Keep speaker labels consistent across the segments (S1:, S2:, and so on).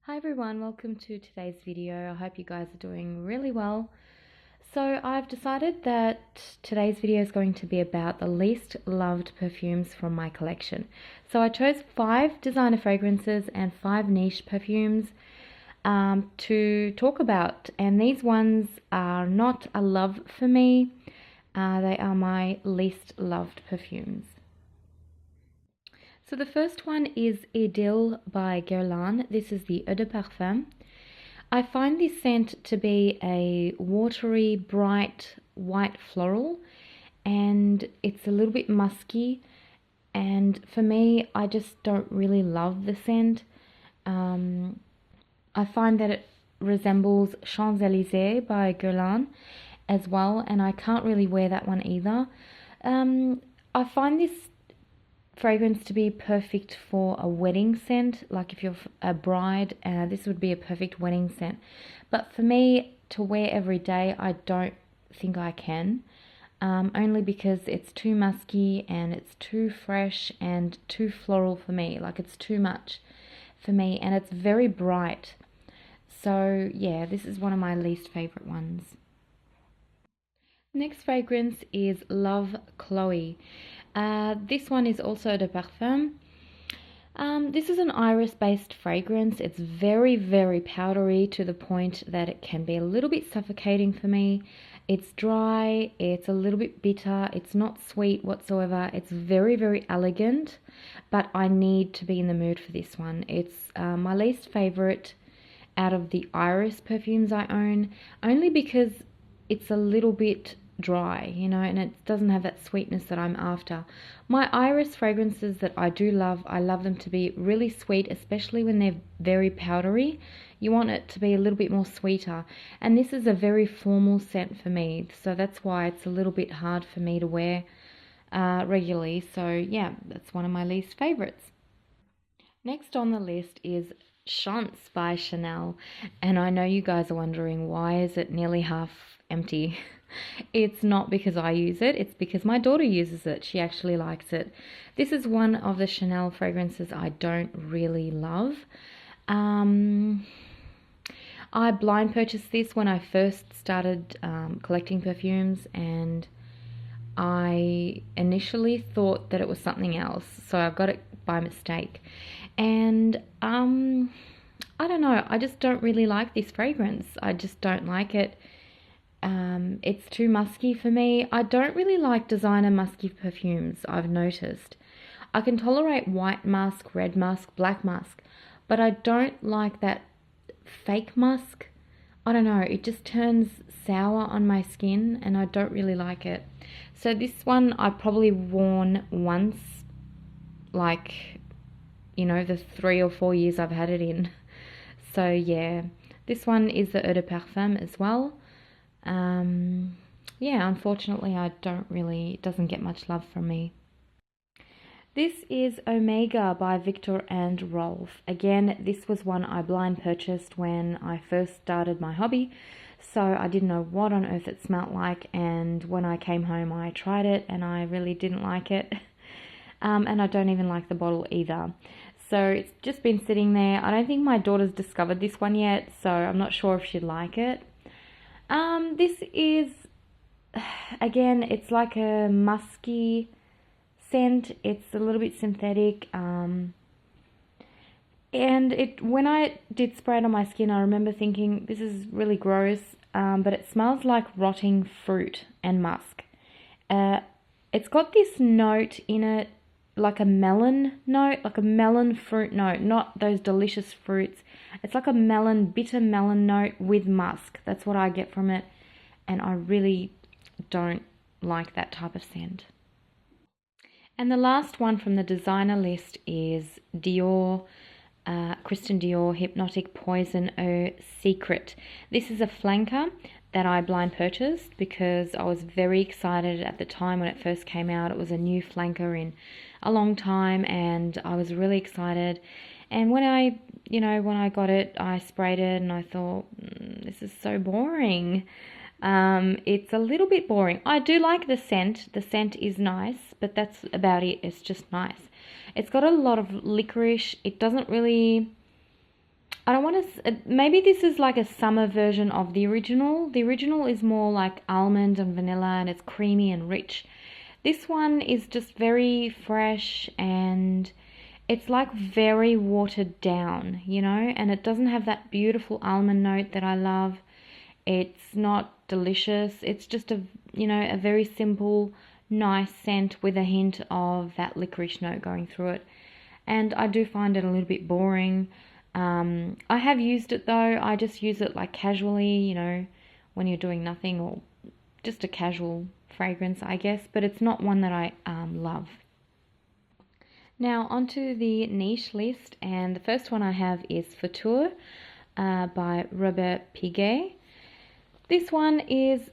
S1: Hi everyone, welcome to today's video. I hope you guys are doing really well. So I've decided that today's video is going to be about the least loved perfumes from my collection. So I chose 5 designer fragrances and 5 niche perfumes to talk about, and these ones are not a love for me. They are my least loved perfumes. So the first one is Dill by Guerlain. This is the Eau de Parfum. I find this scent to be a watery, bright, white floral, and it's a little bit musky. And for me, I just don't really love the scent. I find that it resembles Champs-Élysées by Guerlain as well, and I can't really wear that one either. I find this fragrance to be perfect for a wedding scent. Like if you're a bride, this would be a perfect wedding scent. But for me to wear every day, I don't think I can. Only because it's too musky and it's too fresh and too floral for me. Like it's too much for me, and it's very bright. So yeah, this is one of my least favorite ones. Next fragrance is Love Chloe. This one is also de Parfum. This is an iris-based fragrance. It's very, very powdery to the point that it can be a little bit suffocating for me. It's dry, it's a little bit bitter, it's not sweet whatsoever. It's very, very elegant, but I need to be in the mood for this one. It's my least favorite out of the iris perfumes I own, only because it's a little bit dry, you know, and it doesn't have that sweetness that I'm after. My iris fragrances that I do love, I love them to be really sweet, especially when they're very powdery. You want it to be a little bit more sweeter, and this is a very formal scent for me, so that's why it's a little bit hard for me to wear regularly. So yeah, that's one of my least favorites. Next on the list is Chance by Chanel, and I know you guys are wondering, why is it nearly half empty? It's not because I use it, it's because my daughter uses it. She actually likes it. This is one of the Chanel fragrances I don't really love. I blind purchased this when I first started collecting perfumes, and I initially thought that it was something else, so I got it by mistake. And I don't know, I just don't really like this fragrance. I just don't like it. It's too musky for me. I don't really like designer musky perfumes, I've noticed. I can tolerate white musk, red musk, black musk, but I don't like that fake musk. I don't know, it just turns sour on my skin and I don't really like it. So this one I've probably worn once, like, you know, the 3 or 4 years I've had it in. So yeah, this one is the Eau de Parfum as well. Yeah, unfortunately it doesn't get much love from me. This is Omega by Victor and Rolf. Again, this was one I blind purchased when I first started my hobby, so I didn't know what on earth it smelled like, and when I came home I tried it and I really didn't like it. And I don't even like the bottle either. So it's just been sitting there. I don't think my daughter's discovered this one yet, so I'm not sure if she'd like it. This is, again, it's like a musky scent. It's a little bit synthetic. And when I did spray it on my skin, I remember thinking, this is really gross, but it smells like rotting fruit and musk. It's got this note in it, like a melon note, like a melon fruit note, not those delicious fruits. It's like a melon, bitter melon note with musk. That's what I get from it, and I really don't like that type of scent. And the last one from the designer list is Dior, Christian Dior Hypnotic Poison Eau Secret. This is a flanker that I blind purchased because I was very excited at the time when it first came out. It was a new flanker in a long time, and I was really excited. And when I got it, I sprayed it and I thought, this is so boring. It's a little bit boring. I do like the scent. The scent is nice, but that's about it. It's just nice. It's got a lot of licorice. It doesn't really, I don't want to, maybe this is like a summer version of the original. The original is more like almond and vanilla and it's creamy and rich. This one is just very fresh and it's like very watered down, you know, and it doesn't have that beautiful almond note that I love. It's not delicious. It's just a, you know, a very simple, nice scent with a hint of that licorice note going through it. And I do find it a little bit boring. I have used it though. I just use it like casually, you know, when you're doing nothing, or just a casual fragrance, I guess, but it's not one that I love. Now onto the niche list, and the first one I have is Futur by Robert Piguet. This one is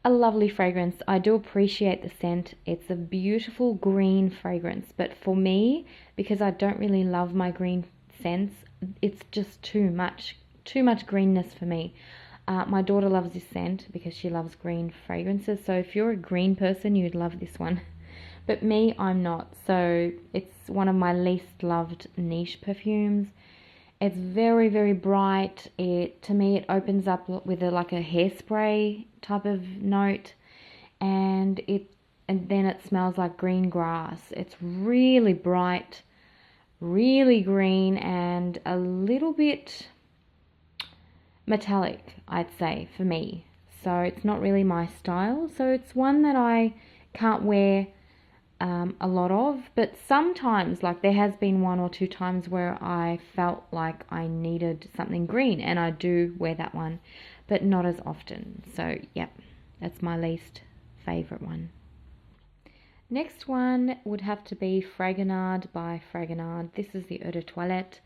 S1: a lovely fragrance. I do appreciate the scent. It's a beautiful green fragrance, but for me, because I don't really love my green scents, it's just too much greenness for me. My daughter loves this scent because she loves green fragrances, so if you're a green person, you'd love this one. But me, I'm not, so it's one of my least loved niche perfumes. It's very, very bright. To me, it opens up with like a hairspray type of note, and then it smells like green grass. It's really bright, really green, and a little bit metallic, I'd say, for me. So it's not really my style. So it's one that I can't wear a lot of, but sometimes, like there has been 1 or 2 times where I felt like I needed something green, and I do wear that one, but not as often. So yep, that's my least favorite one. Next one would have to be Fragonard by Fragonard. This is the Eau de Toilette.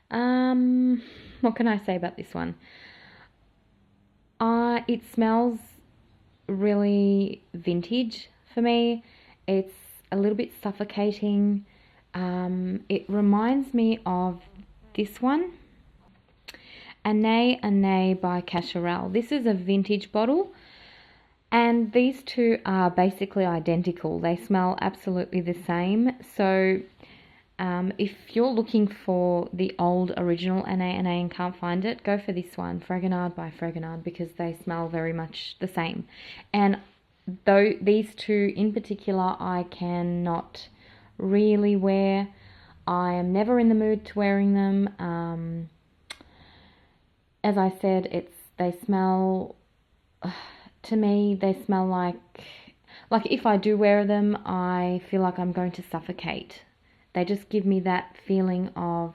S1: What can I say about this one? It smells really vintage for me. It's a little bit suffocating. It reminds me of this one, Année by Cacharel. This is a vintage bottle, and these two are basically identical. They smell absolutely the same. So if you're looking for the old original Année and can't find it, go for this one, Fragonard by Fragonard, because they smell very much the same. And though these two in particular I cannot really wear, I am never in the mood to wearing them. As I said, they smell, to me, they smell like if I do wear them, I feel like I'm going to suffocate. They just give me that feeling of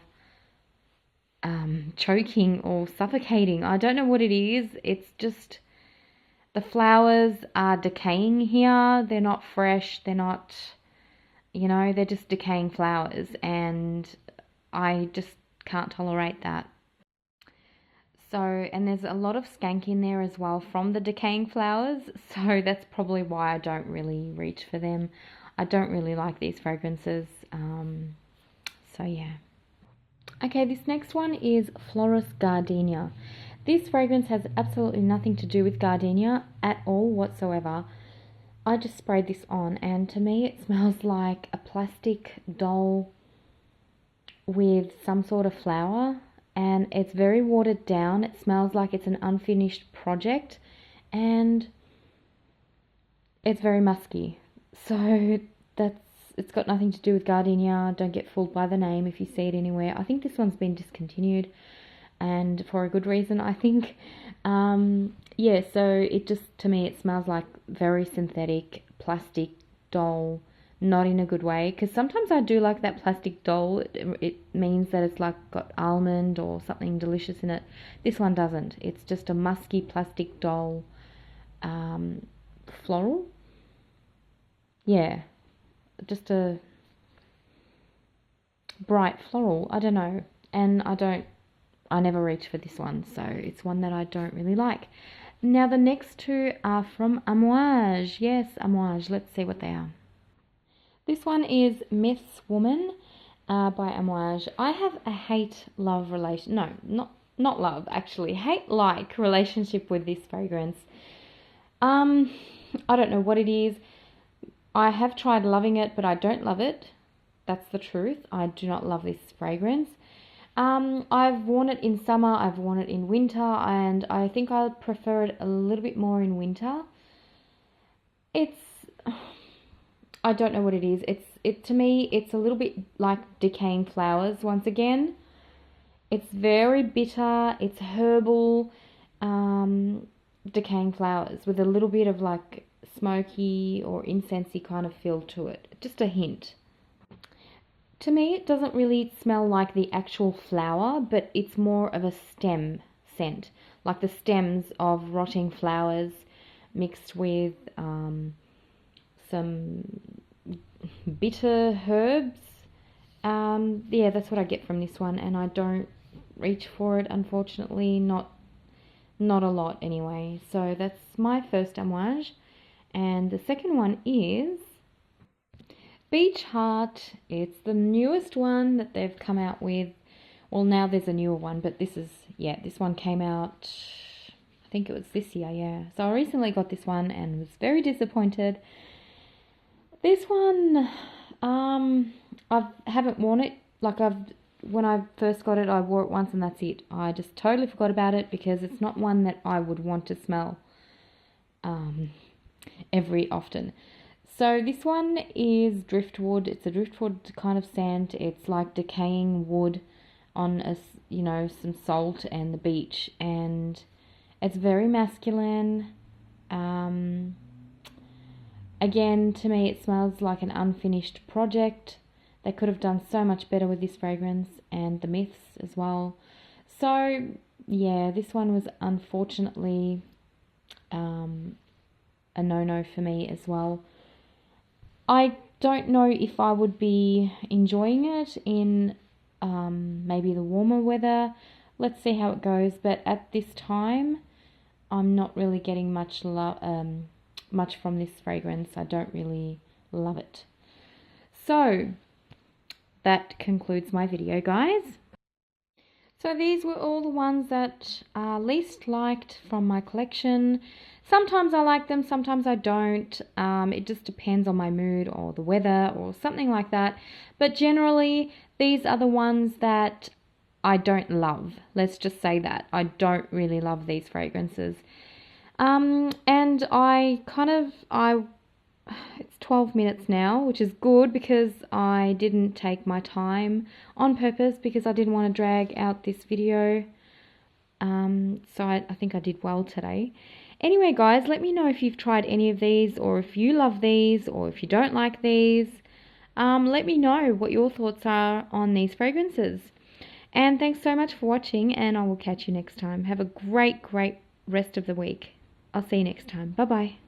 S1: choking or suffocating. I don't know what it is. It's just the flowers are decaying here. They're not fresh. They're not, you know, they're just decaying flowers, and I just can't tolerate that. So, and there's a lot of skank in there as well from the decaying flowers, so that's probably why I don't really reach for them. I don't really like these fragrances, so yeah. Okay, this next one is Flora's Gardenia. This fragrance has absolutely nothing to do with Gardenia at all whatsoever. I just sprayed this on, and to me it smells like a plastic doll with some sort of flower, and it's very watered down. It smells like it's an unfinished project, and it's very musky. So it's got nothing to do with Gardenia. Don't get fooled by the name if you see it anywhere. I think this one's been discontinued, and for a good reason, I think. Yeah, so it just, to me, it smells like very synthetic plastic doll, not in a good way, because sometimes I do like that plastic doll. It means that it's like got almond or something delicious in it. This one doesn't. It's just a musky plastic doll, floral. Yeah, just a bright floral. I don't know, and I never reach for this one, so it's one that I don't really like. Now the next two are from Amouage. Yes, Amouage. Let's see what they are. This one is Miss Woman by Amouage. I have a hate-love relation. No, not love, actually. Hate-like relationship with this fragrance. I don't know what it is. I have tried loving it, but I don't love it. That's the truth. I do not love this fragrance. I've worn it in summer, I've worn it in winter, and I think I prefer it a little bit more in winter. It's, I don't know what it is. To me, it's a little bit like decaying flowers once again. It's very bitter, it's herbal, decaying flowers with a little bit of like smoky or incensey kind of feel to it. Just a hint. To me, it doesn't really smell like the actual flower, but it's more of a stem scent, like the stems of rotting flowers mixed with some bitter herbs. Yeah, that's what I get from this one, and I don't reach for it, unfortunately, not a lot anyway. So that's my first amouage, and the second one is Beach Heart. It's the newest one that they've come out with. Well, now there's a newer one, but this one came out, I think it was this year, yeah. So I recently got this one and was very disappointed. This one, I haven't worn it. Like when I first got it, I wore it once and that's it. I just totally forgot about it because it's not one that I would want to smell every often. So this one is Driftwood. It's a Driftwood kind of scent. It's like decaying wood on some salt and the beach, and it's very masculine. Again, to me, it smells like an unfinished project. They could have done so much better with this fragrance, and the myths as well. So yeah, this one was unfortunately a no-no for me as well. I don't know if I would be enjoying it in maybe the warmer weather. Let's see how it goes. But at this time, I'm not really getting much from this fragrance. I don't really love it. So that concludes my video, guys. So these were all the ones that are least liked from my collection. Sometimes I like them, sometimes I don't. It just depends on my mood or the weather or something like that. But generally, these are the ones that I don't love. Let's just say that. I don't really love these fragrances. And it's 12 minutes now, which is good because I didn't take my time on purpose because I didn't want to drag out this video. So I think I did well today. Anyway, guys, let me know if you've tried any of these, or if you love these, or if you don't like these. Let me know what your thoughts are on these fragrances. And thanks so much for watching, and I will catch you next time. Have a great rest of the week. I'll see you next time. Bye-bye.